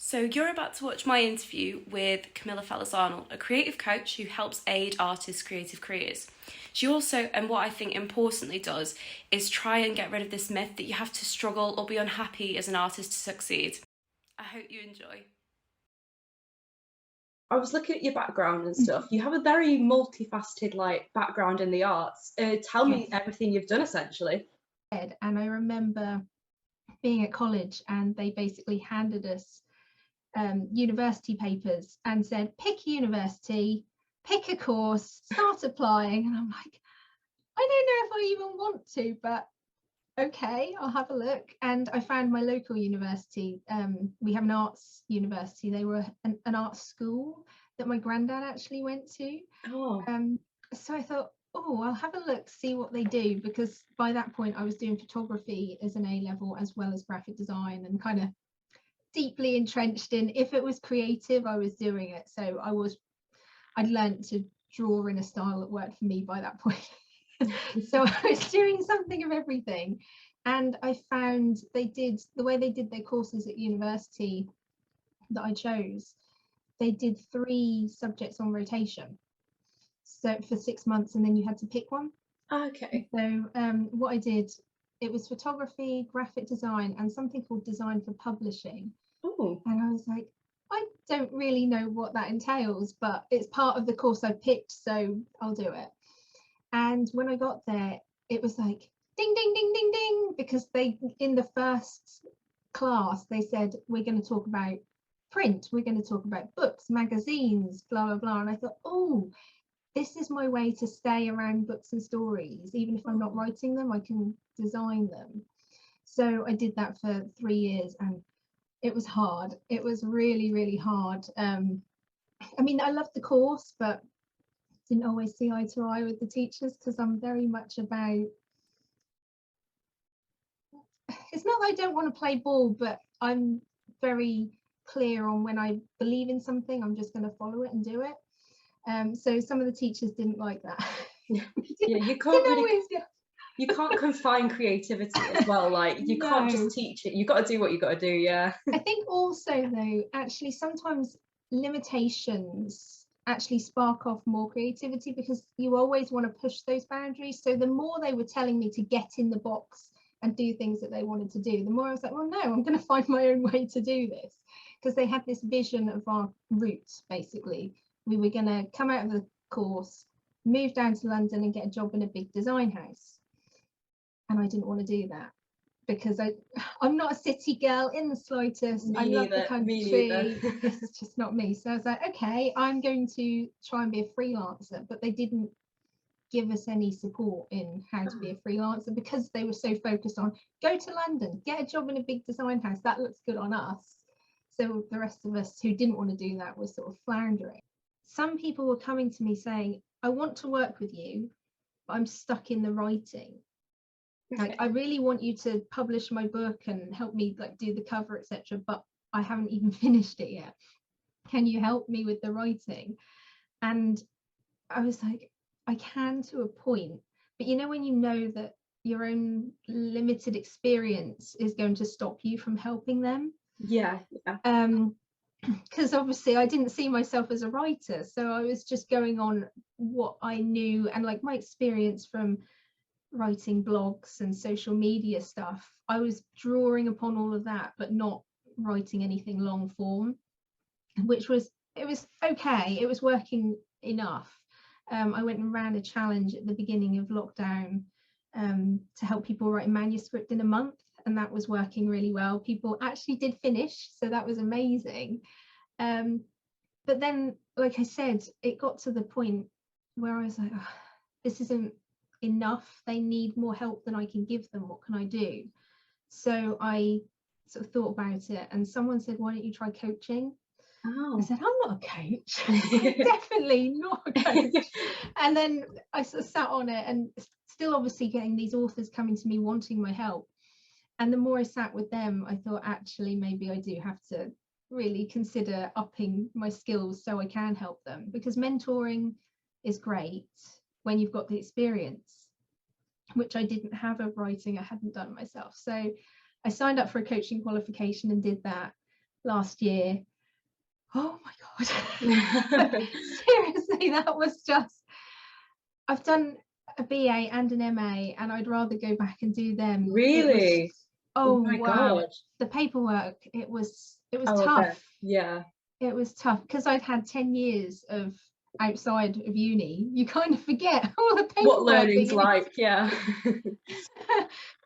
So you're about to watch my interview with Camilla Fellas Arnold, a creative coach who helps aid artists' creative careers. She also, and what I think importantly does, is try and get rid of this myth that you have to struggle or be unhappy as an artist to succeed. I hope you enjoy. I was looking at your background and stuff. You have a very multifaceted background in the arts. Tell Yes. me everything you've done essentially. And I remember being at college and they basically handed us university papers and said, pick a university, pick a course, start applying. And I'm like, I don't know if I even want to, but okay, I'll have a look. And I found my local university. We have an arts university. They were an arts school that my granddad actually went to. Oh, So I thought, oh, I'll have a look, see what they do, because by that point I was doing photography as an A level as well as graphic design, and kind of deeply entrenched in, if it was creative, I was doing it. So I'd learned to draw in a style that worked for me by that point. So I was doing something of everything. And I found the way they did their courses at university that I chose, they did 3 subjects on rotation. So for 6 months, and then you had to pick one. okay. So what I did, it was photography, graphic design, and something called design for publishing. Oh, And I was like, I don't really know what that entails, but it's part of the course I picked, so I'll do it. And when I got there, it was like ding, ding, ding, ding, ding, because they, in the first class, they said, we're going to talk about print, we're going to talk about books, magazines, blah, blah, blah. And I thought, oh, this is my way to stay around books and stories. Even if I'm not writing them, I can design them. So I did that for 3 years, and it was hard. It was really, really hard. I mean, I loved the course, but didn't always see eye to eye with the teachers, because I'm very much about, it's not that I don't want to play ball, but I'm very clear on when I believe in something, I'm just going to follow it and do it. So some of the teachers didn't like that. yeah, you can't really, always, you can't confine creativity as well. Like you can't just No. teach it. You got to do what you got to do. Yeah. I think also though, actually sometimes limitations actually spark off more creativity, because you always want to push those boundaries. So the more they were telling me to get in the box and do things that they wanted to do, the more I was like, well, no, I'm going to find my own way to do this. Because they had this vision of our roots, basically. We were going to come out of the course, move down to London and get a job in a big design house. And I didn't want to do that, because I'm not a city girl in the slightest. I love the country. It's just not me. So I was like, okay, I'm going to try and be a freelancer. But they didn't give us any support in how to be a freelancer, because they were so focused on go to London, get a job in a big design house. That looks good on us. So the rest of us who didn't want to do that were sort of floundering. Some people were coming to me saying, I want to work with you, but I'm stuck in the writing. Like, I really want you to publish my book and help me like do the cover, etc., but I haven't even finished it yet. Can you help me with the writing? And I was like, I can, to a point, but you know, when you know that your own limited experience is going to stop you from helping them. Yeah. Because obviously I didn't see myself as a writer, so I was just going on what I knew and like my experience from writing blogs and social media stuff. I was drawing upon all of that, but not writing anything long form, which was, it was okay, it was working enough. I went and ran a challenge at the beginning of lockdown to help people write a manuscript in a month, and that was working really well. People actually did finish, so that was amazing. But then, like I said, it got to the point where I was like, oh, this isn't enough. They need more help than I can give them. What can I do? So I sort of thought about it, and someone said, why don't you try coaching? I said, I'm not a coach. I'm definitely not a coach. And then I sort of sat on it, and still obviously getting these authors coming to me wanting my help. And the more I sat with them, I thought, actually, maybe I do have to really consider upping my skills so I can help them, because mentoring is great when you've got the experience, which I didn't have of writing. I hadn't done it myself. So I signed up for a coaching qualification and did that. last year. Oh my God. Seriously, that was just, I've done a BA and an MA, and I'd rather go back and do them. Really? Oh my wow. God. The paperwork, it was Oh, tough. okay. Yeah. It was tough because I'd had 10 years of outside of uni. You kind of forget all the paperwork. What learning's like, yeah.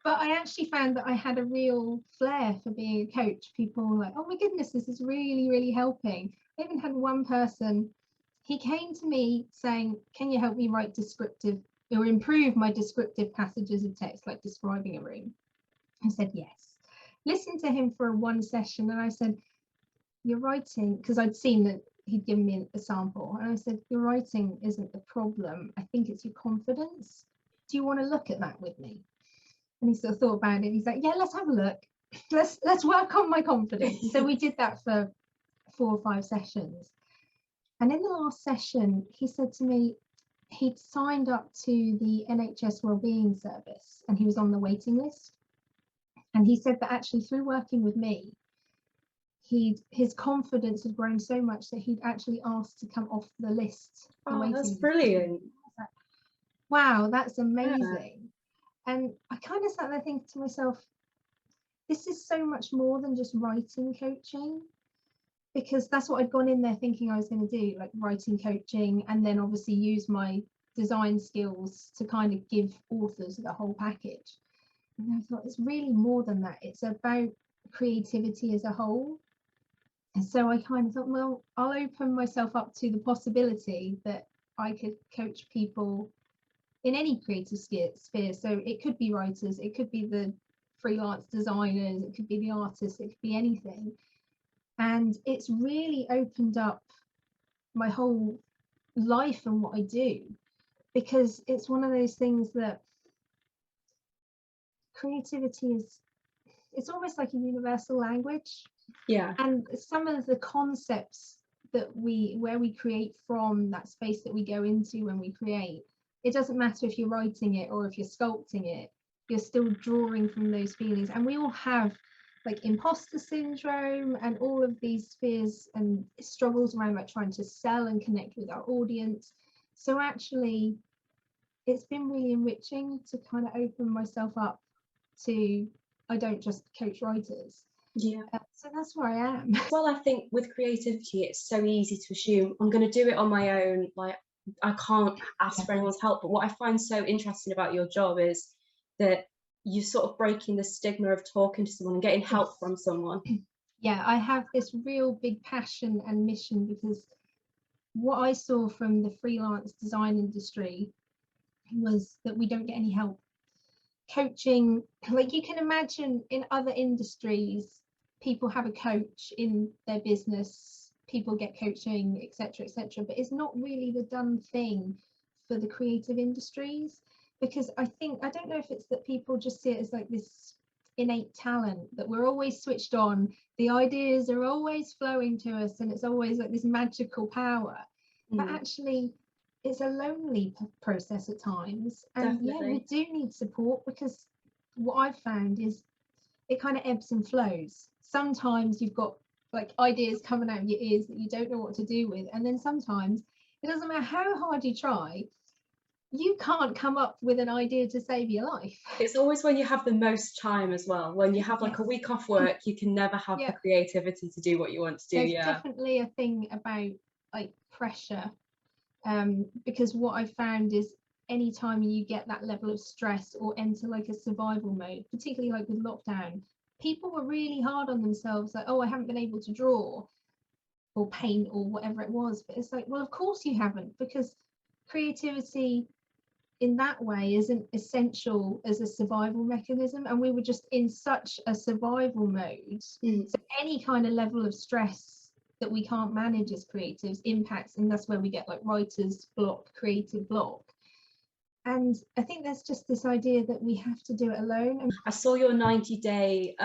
But I actually found that I had a real flair for being a coach. People were like, oh my goodness, this is really, really helping. I even had one person, he came to me saying, can you help me write descriptive or improve my descriptive passages of text, like describing a room? I said, yes. Listened to him for one session, and I said, your writing, because I'd seen that he'd given me a sample, and I said, your writing isn't the problem. I think it's your confidence. Do you want to look at that with me? And he sort of thought about it. He's like, yeah, let's have a look. Let's work on my confidence. So we did that for 4 or 5 sessions. And in the last session, he said to me, he'd signed up to the NHS Wellbeing Service and he was on the waiting list. And he said that actually through working with me, his confidence had grown so much that he'd actually asked to come off the list. Oh, that's brilliant. Like, wow, that's amazing. Yeah. And I kind of sat there thinking to myself, this is so much more than just writing coaching, because that's what I'd gone in there thinking I was going to do, like writing coaching, and then obviously use my design skills to kind of give authors the whole package. And I thought it's really more than that. It's about creativity as a whole. And so I kind of thought, well, I'll open myself up to the possibility that I could coach people in any creative sphere. So it could be writers, it could be the freelance designers, it could be the artists, it could be anything. And it's really opened up my whole life and what I do, because it's one of those things that creativity is, it's almost like a universal language. Yeah. And some of the concepts that where we create from, that space that we go into when we create, it doesn't matter if you're writing it or if you're sculpting it, you're still drawing from those feelings. And we all have like imposter syndrome and all of these fears and struggles around like trying to sell and connect with our audience. So actually it's been really enriching to kind of open myself up to, I don't just coach writers. Yeah. So that's where I am. Well, I think with creativity, it's so easy to assume I'm going to do it on my own. Like, I can't ask for anyone's help. But what I find so interesting about your job is that you're sort of breaking the stigma of talking to someone and getting help from someone. Yeah, I have this real big passion and mission, because what I saw from the freelance design industry was that we don't get any help. Coaching, like you can imagine in other industries, people have a coach in their business, people get coaching, etc., etc., but it's not really the done thing for the creative industries, because I don't know if it's that people just see it as like this innate talent, that we're always switched on, the ideas are always flowing to us, and it's always like this magical power. But actually it's a lonely process at times. And yeah, we do need support, because what I've found is it kind of ebbs and flows. Sometimes you've got like ideas coming out of your ears that you don't know what to do with, and then sometimes it doesn't matter how hard you try, you can't come up with an idea to save your life. It's always when you have the most time as well. When you have like a week off work, you can never have the creativity to do what you want to do. There's definitely a thing about like pressure, because what I found is anytime you get that level of stress or enter like a survival mode, particularly like with lockdown, people were really hard on themselves, like, oh, I haven't been able to draw or paint or whatever it was. But it's like, well, of course you haven't, because creativity in that way isn't essential as a survival mechanism, and we were just in such a survival mode. So any kind of level of stress that we can't manage as creatives impacts, and that's where we get like writer's block, creative block. And I think there's just this idea that we have to do it alone. And I saw your 90-day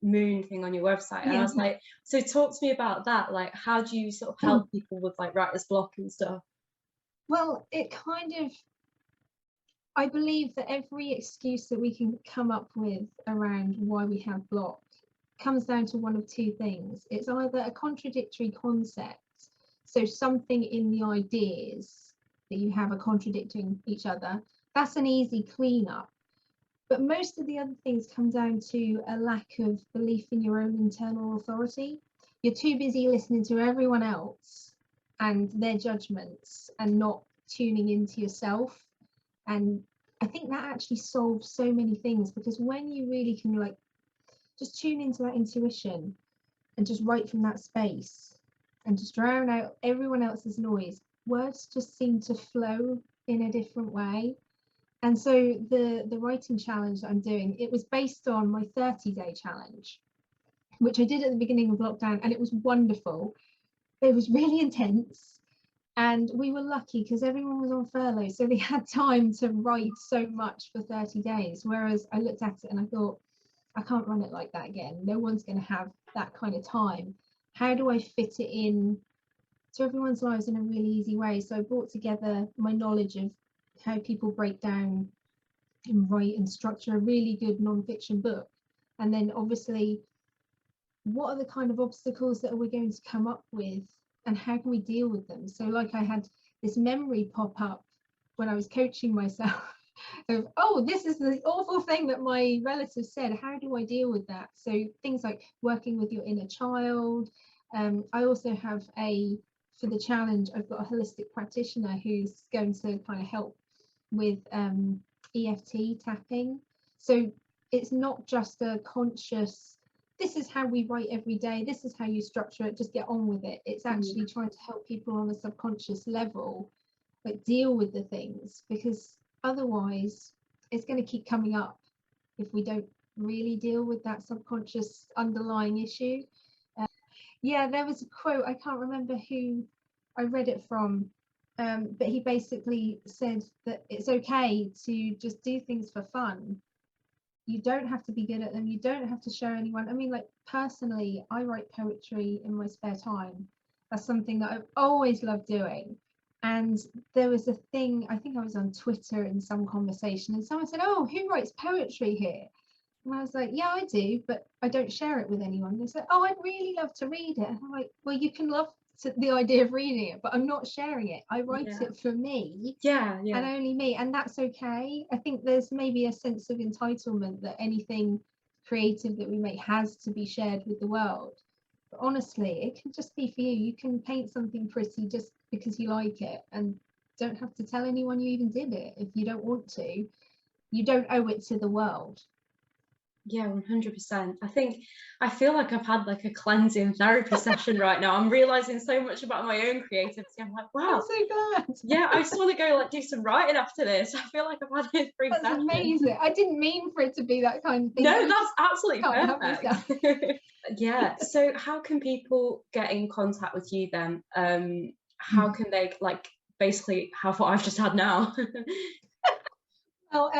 moon thing on your website, and I was like, so talk to me about that. Like, how do you sort of help people with like writer's block and stuff? Well, it kind of, I believe that every excuse that we can come up with around why we have block comes down to one of two things. It's either a contradictory concept, so something in the ideas that you have are contradicting each other. That's an easy cleanup. But most of the other things come down to a lack of belief in your own internal authority. You're too busy listening to everyone else and their judgments and not tuning into yourself. And I think that actually solves so many things, because when you really can like just tune into that intuition and just write from that space and just drown out everyone else's noise, words just seem to flow in a different way. And so the writing challenge that I'm doing, it was based on my 30-day challenge, which I did at the beginning of lockdown, and it was wonderful. It was really intense, and we were lucky because everyone was on furlough, so they had time to write so much for 30 days. Whereas I looked at it and I thought, I can't run it like that again. No one's going to have that kind of time. How do I fit it in to everyone's lives in a really easy way? So I brought together my knowledge of how people break down and write and structure a really good non-fiction book, and then obviously what are the kind of obstacles that we're going to come up with and how can we deal with them. So like I had this memory pop up when I was coaching myself of, oh, this is the awful thing that my relative said, how do I deal with that? So things like working with your inner child. I also have for the challenge, I've got a holistic practitioner who's going to kind of help with EFT tapping. So it's not just a conscious, this is how we write every day, this is how you structure it, just get on with it. It's actually trying to help people on a subconscious level like deal with the things, because otherwise it's going to keep coming up if we don't really deal with that subconscious underlying issue. Yeah, there was a quote, I can't remember who I read it from, but he basically said that it's okay to just do things for fun. You don't have to be good at them. You don't have to show anyone. I mean, like personally, I write poetry in my spare time. That's something that I've always loved doing. And there was a thing, I think I was on Twitter in some conversation, and someone said, oh, who writes poetry here? And I was like, yeah, I do, but I don't share it with anyone. They said, oh, I'd really love to read it. And I'm like, well, you can love the idea of reading it, but I'm not sharing it. I write it for me, and only me, and that's okay. I think there's maybe a sense of entitlement that anything creative that we make has to be shared with the world. But honestly, it can just be for you. You can paint something pretty just because you like it, and don't have to tell anyone you even did it if you don't want to. You don't owe it to the world. Yeah, 100%. I feel like I've had like a cleansing therapy session right now. I'm realizing so much about my own creativity. I'm like, wow, I'm so glad. Yeah, I just want to go like do some writing after this. I feel like I've had a free That's session. amazing. I didn't mean for it to be that kind of thing. No, that's absolutely perfect. Yeah. So how can people get in contact with you then? How can they like basically have what I've just had now? Well,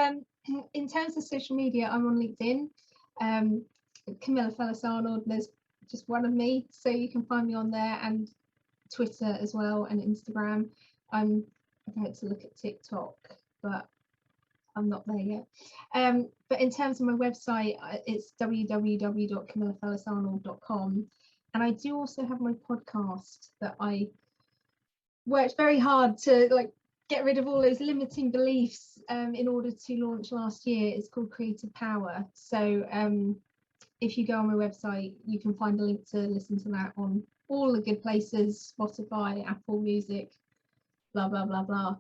in terms of social media, I'm on LinkedIn, Camilla Fellas Arnold. There's just one of me, so you can find me on there, and Twitter as well, and Instagram. I'm about to look at TikTok, but I'm not there yet. But in terms of my website, it's www.camillafellasarnold.com, and I do also have my podcast that I worked very hard to like get rid of all those limiting beliefs in order to launch last year. It's called Creative Power. So if you go on my website, you can find a link to listen to that on all the good places, Spotify, Apple Music, blah, blah, blah, blah.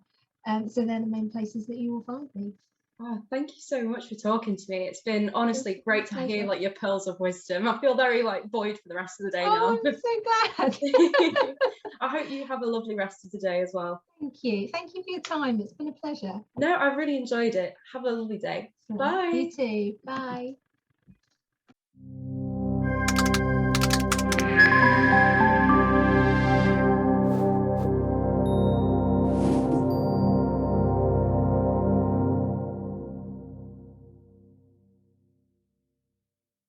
So they're the main places that you will find me. Oh, thank you so much for talking to me. It's been honestly great to hear like your pearls of wisdom. I feel very like buoyed for the rest of the day now. I'm so glad. I hope you have a lovely rest of the day as well. Thank you. Thank you for your time. It's been a pleasure. No, I've really enjoyed it. Have a lovely day. Bye. You too. Bye.